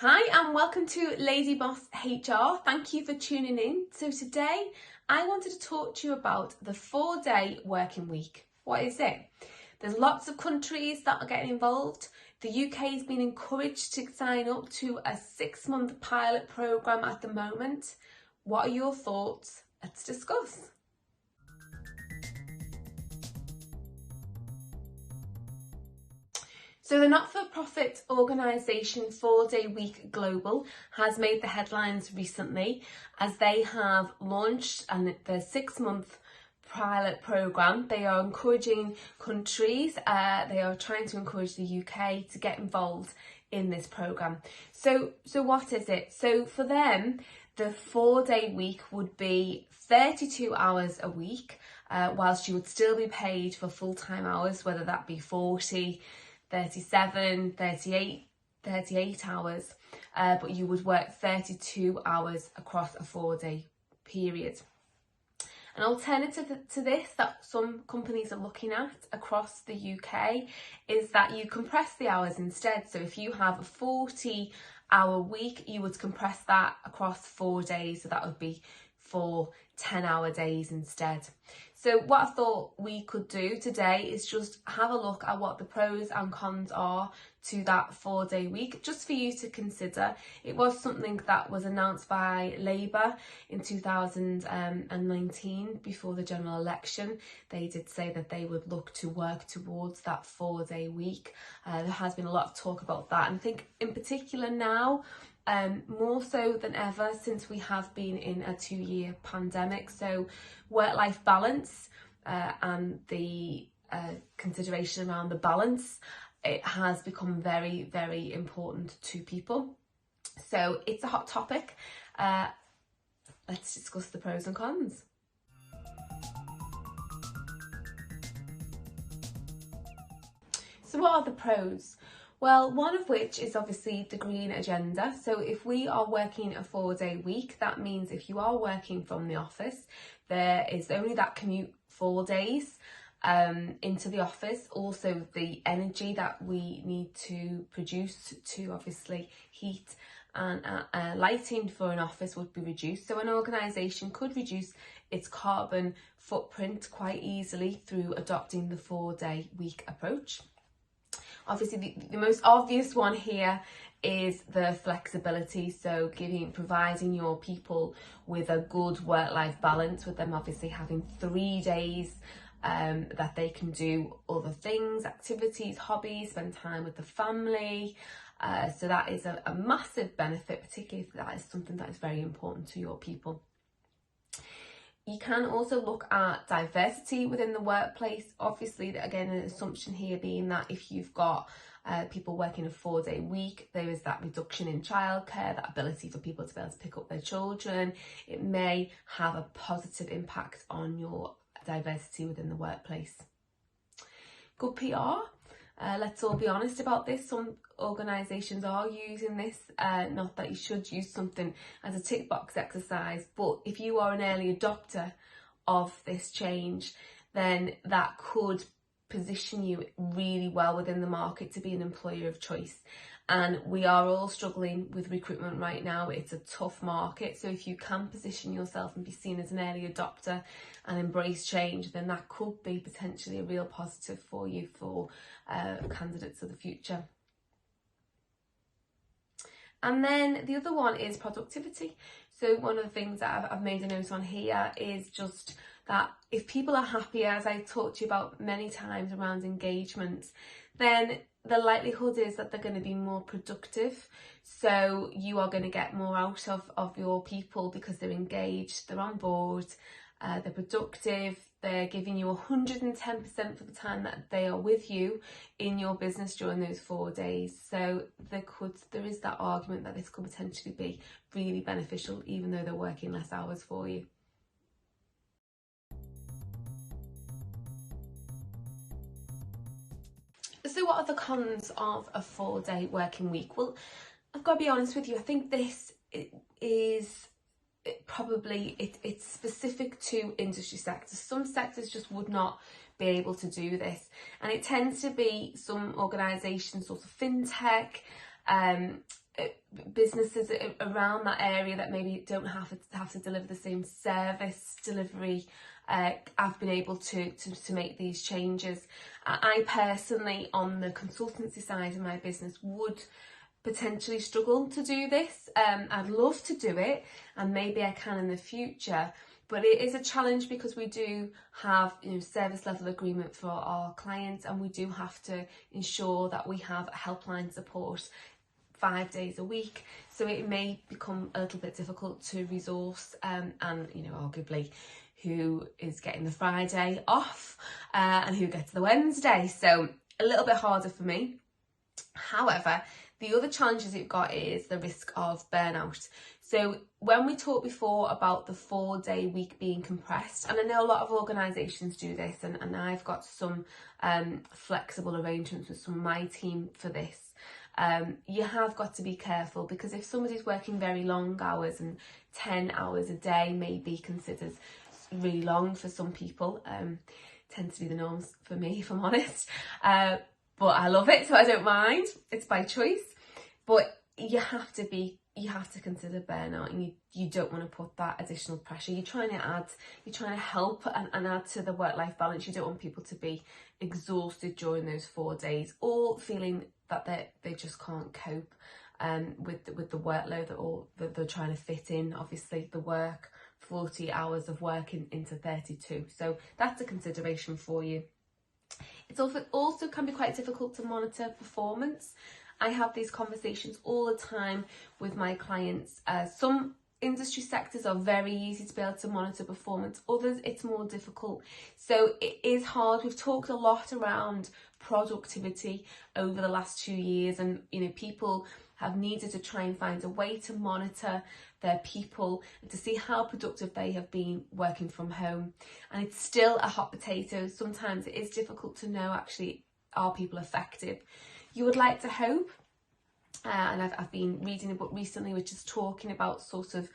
Hi and welcome to Lady Boss HR. Thank you for tuning in. So today I wanted to talk to you about the 4-day working week. What is it? There's lots of countries that are getting involved. The UK has been encouraged to sign up to a 6-month pilot programme at the moment. What are your thoughts? Let's discuss. So the not-for-profit organisation 4-Day Week Global has made the headlines recently as they have launched their 6-month pilot programme. They are encouraging countries, they are trying to encourage the UK to get involved in this programme. So what is it? So for them, the 4-day week would be 32 hours a week, whilst you would still be paid for full-time hours, whether that be 40, 37, 38 hours, but you would work 32 hours across a 4-day period. An alternative to this that some companies are looking at across the UK is that you compress the hours instead. So if you have a 40-hour week, you would compress that across 4 days. So that would be 4 10-hour days instead. So what I thought we could do today is just have a look at what the pros and cons are to that 4-day week, just for you to consider. It was something that was announced by Labour in 2019 before the general election. They did say that they would look to work towards that 4-day week. There has been a lot of talk about that, and I think in particular now, more so than ever since we have been in a 2-year pandemic. So work-life balance and the consideration around the balance, it has become very, very important to people. So it's a hot topic. Let's discuss the pros and cons. So what are the pros? Well, one of which is obviously the green agenda. So if we are working a 4-day week, that means if you are working from the office, there is only that commute 4 days into the office. Also the energy that we need to produce to obviously heat and lighting for an office would be reduced. So an organisation could reduce its carbon footprint quite easily through adopting the 4-day week approach. Obviously, the most obvious one here is the flexibility. So providing your people with a good work-life balance, with them obviously having 3 days that they can do other things, activities, hobbies, spend time with the family. So that is a massive benefit, particularly if that is something that is very important to your people. You can also look at diversity within the workplace. Obviously, again, an assumption here being that if you've got people working a 4-day week, there is that reduction in childcare, that ability for people to be able to pick up their children. It may have a positive impact on your diversity within the workplace. Good PR. Let's all be honest about this. Some organisations are using this, not that you should use something as a tick box exercise, but if you are an early adopter of this change, then that could position you really well within the market to be an employer of choice. And we are all struggling with recruitment right now. It's a tough market. So if you can position yourself and be seen as an early adopter and embrace change, then that could be potentially a real positive for you for candidates of the future. And then the other one is productivity. So one of the things that I've made a note on here is just that if people are happier, as I talked to you about many times around engagement, then the likelihood is that they're going to be more productive. So you are going to get more out of your people because they're engaged, they're on board, they're productive, they're giving you 110% for the time that they are with you in your business during those 4 days. So there is that argument that this could potentially be really beneficial, even though they're working less hours for you. So what are the cons of a 4-day working week? Well, I've got to be honest with you, I think this is probably it's specific to industry sectors. Some sectors just would not be able to do this, and it tends to be some organisations, sort of fintech, businesses around that area that maybe don't have to deliver the same service delivery, I've been able to make these changes. I personally, on the consultancy side of my business, would potentially struggle to do this. I'd love to do it, and maybe I can in the future, but it is a challenge because we do have, you know, service level agreement for our clients, and we do have to ensure that we have helpline support 5 days a week, so it may become a little bit difficult to resource, and you know, arguably who is getting the Friday off and who gets the Wednesday, so a little bit harder for me. However, the other challenges you've got is the risk of burnout. So when we talked before about the 4-day week being compressed, and I know a lot of organisations do this, and I've got some flexible arrangements with some of my team for this, you have got to be careful, because if somebody's working very long hours, and 10 hours a day may be considered really long for some people, tends to be the norms for me, if I'm honest. But I love it, so I don't mind. It's by choice. But you have to consider burnout, and you don't want to put that additional pressure. You're trying to help and add to the work-life balance. You don't want people to be exhausted during those 4 days, or feeling that they just can't cope with the workload that they're trying to fit in. Obviously, the work, 40 hours of work into 32. So that's a consideration for you. It's also can be quite difficult to monitor performance. I have these conversations all the time with my clients. Some industry sectors are very easy to be able to monitor performance, others it's more difficult. So it is hard. We've talked a lot around productivity over the last 2 years, and you know, people have needed to try and find a way to monitor their people and to see how productive they have been working from home. And it's still a hot potato. Sometimes it is difficult to know, actually, are people effective? You would like to hope, and I've been reading a book recently which is talking about sort of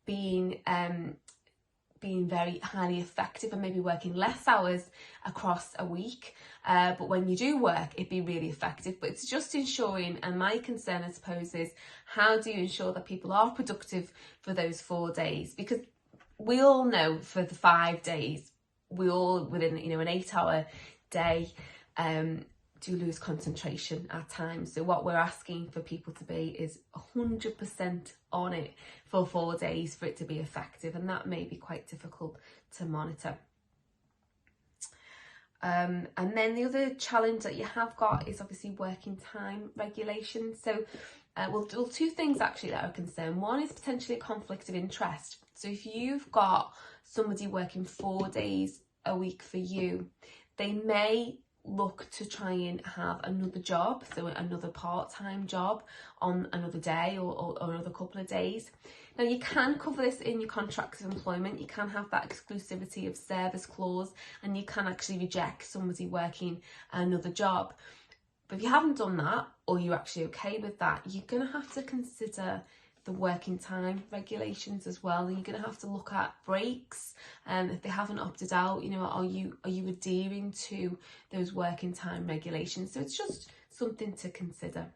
being very highly effective and maybe working less hours across a week, but when you do work, it'd be really effective. But it's just ensuring, and my concern, I suppose, is how do you ensure that people are productive for those 4 days? Because we all know for the 5 days, we all, within, you know, an 8-hour day, do lose concentration at times. So what we're asking for people to be is 100% on it for 4 days for it to be effective, and that may be quite difficult to monitor. And then the other challenge that you have got is obviously working time regulations. So well, 2 things actually that are a concern. One is potentially a conflict of interest. So if you've got somebody working 4 days a week for you, they may look to try and have another job, so another part-time job on another day or another couple of days. Now, you can cover this in your contracts of employment. You can have that exclusivity of service clause, and you can actually reject somebody working another job. But if you haven't done that, or you're actually okay with that, you're going to have to consider the working time regulations as well, and you're going to have to look at breaks, and if they haven't opted out, you know, are you adhering to those working time regulations? So it's just something to consider.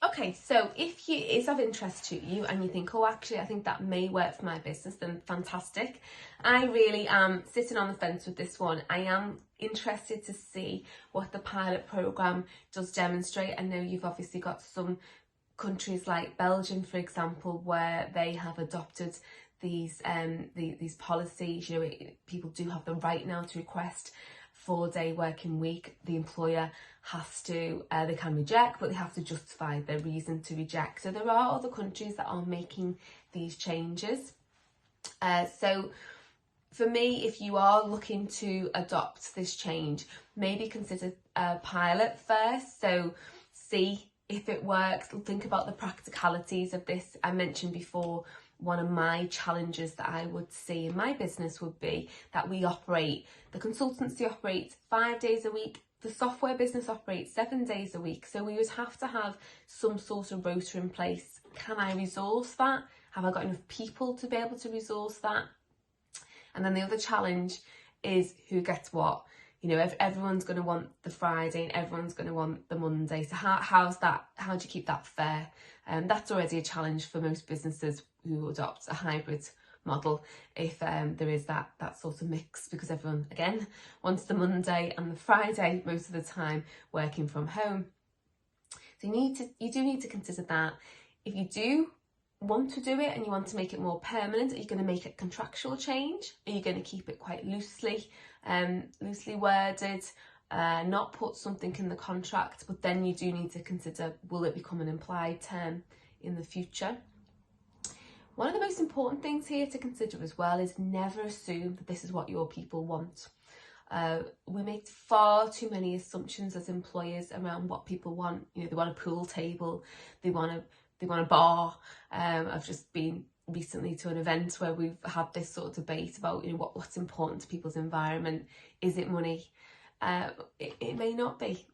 Okay, so if it is of interest to you and you think, oh, actually, I think that may work for my business, then fantastic. I really am sitting on the fence with this one. I am interested to see what the pilot programme does demonstrate. I know you've obviously got some countries like Belgium, for example, where they have adopted these policies. You know, people do have the right now to request 4-day working week. The employer has to, they can reject, but they have to justify their reason to reject. So there are other countries that are making these changes. So for me, if you are looking to adopt this change, maybe consider a pilot first. So see if it works, think about the practicalities of this. I mentioned before, one of my challenges that I would see in my business would be that the consultancy operates 5 days a week, the software business operates 7 days a week. So we would have to have some sort of rota in place. Can I resource that? Have I got enough people to be able to resource that? And then the other challenge is who gets what. You know, everyone's going to want the Friday and everyone's going to want the Monday. So how do you keep that fair? That's already a challenge for most businesses who adopt a hybrid model, if there is that sort of mix, because everyone again wants the Monday and the Friday most of the time working from home. So you do need to consider that. If you do want to do it and you want to make it more permanent, are you going to make a contractual change? Are you going to keep it quite loosely worded, not put something in the contract, but then you do need to consider, will it become an implied term in the future? One of the most important things here to consider as well is never assume that this is what your people want. We make far too many assumptions as employers around what people want. You know, they want a pool table, they want a bar. I've just been recently to an event where we've had this sort of debate about, you know, what's important to people's environment. Is it money? It may not be.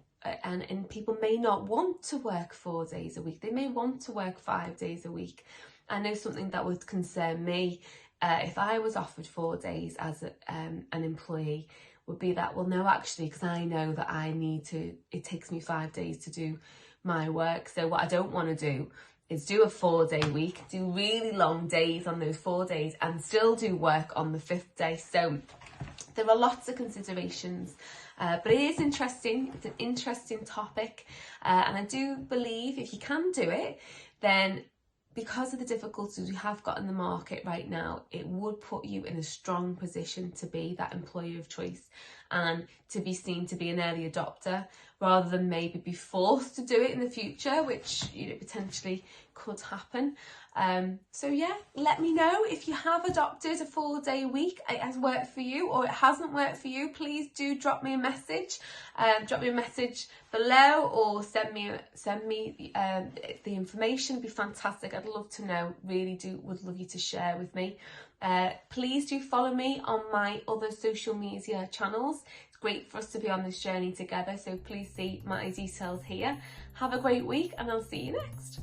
And people may not want to work 4 days a week. They may want to work 5 days a week. I know something that would concern me if I was offered 4 days as an employee would be that, well, no, actually, because I know that it takes me 5 days to do my work. So what I don't want to do is do a 4-day week, do really long days on those 4 days and still do work on the 5th day. So there are lots of considerations, but it is interesting. It's an interesting topic. And I do believe if you can do it, then because of the difficulties we have got in the market right now, it would put you in a strong position to be that employer of choice and to be seen to be an early adopter, rather than maybe be forced to do it in the future, which, you know, potentially could happen. So yeah, let me know if you have adopted a 4-day week. It has worked for you or it hasn't worked for you. Please do drop me a message. Drop me a message below or send me the information. It'd be fantastic. I'd love to know. Really would love you to share with me. Please do follow me on my other social media channels. It's great for us to be on this journey together. So please see my details here. Have a great week and I'll see you next.